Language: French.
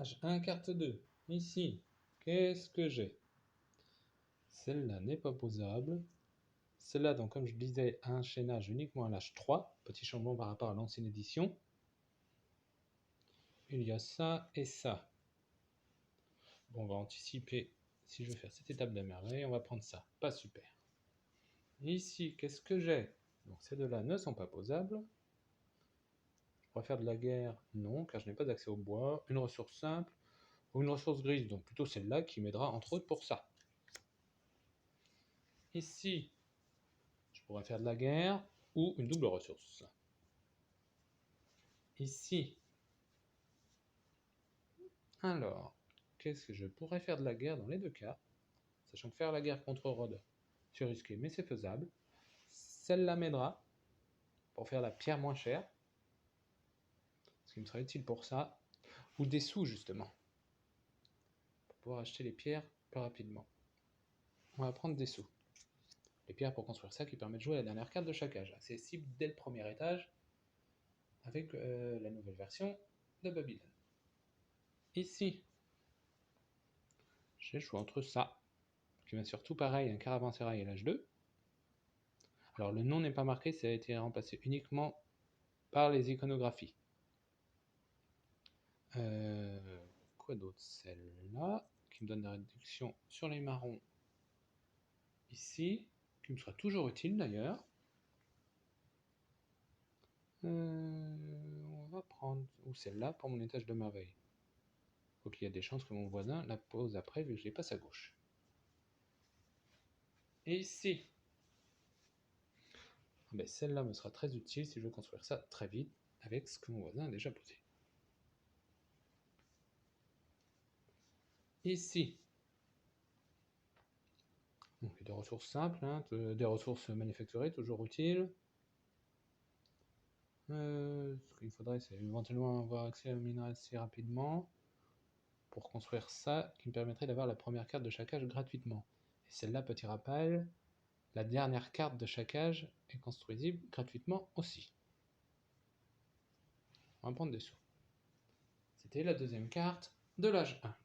Âge 1, carte 2. Ici, qu'est-ce que j'ai? Celle-là n'est pas posable. Celle-là, donc comme je disais, un chaînage uniquement à l'âge 3. Petit changement par rapport à l'ancienne édition. Il y a ça et ça. Bon, on va anticiper. Si je veux faire cette étape de merveille, on va prendre ça. Pas super. Ici, qu'est-ce que j'ai? Donc ces deux-là ne sont pas posables. Je pourrais faire de la guerre? Non, car je n'ai pas accès au bois. Une ressource simple ou une ressource grise, donc plutôt celle-là qui m'aidera entre autres pour ça. Ici, je pourrais faire de la guerre ou une double ressource. Ici, alors, qu'est-ce que je pourrais faire de la guerre dans les deux cas? Sachant que faire la guerre contre Rhodes, c'est risqué, mais c'est faisable. Celle-là m'aidera pour faire la pierre moins chère, ce qui me sera utile pour ça, ou des sous justement, pour pouvoir acheter les pierres plus rapidement. On va prendre des sous. Les pierres pour construire ça qui permet de jouer la dernière carte de chaque âge, accessible dès le premier étage avec la nouvelle version de Babylone. Ici, j'ai le choix entre ça, qui va surtout pareil, un caravansérail à l'âge 2. Alors le nom n'est pas marqué, ça a été remplacé uniquement par les iconographies. Quoi d'autre? Celle-là, qui me donne la réduction sur les marrons ici, qui me sera toujours utile d'ailleurs. On va prendre ou celle-là pour mon étage de merveille. Faut qu'il y a des chances que mon voisin la pose après vu que je les passe à gauche. Et ici, ben celle-là me sera très utile si je veux construire ça très vite avec ce que mon voisin a déjà posé. Ici, donc des ressources simples, hein, des ressources manufacturées toujours utiles. Ce qu'il faudrait, c'est éventuellement avoir accès au minerai assez rapidement pour construire ça, qui me permettrait d'avoir la première carte de chaque âge gratuitement. Et celle-là, petit rappel, la dernière carte de chaque âge est construisible gratuitement aussi. On va prendre des sous. C'était la deuxième carte de l'âge 1.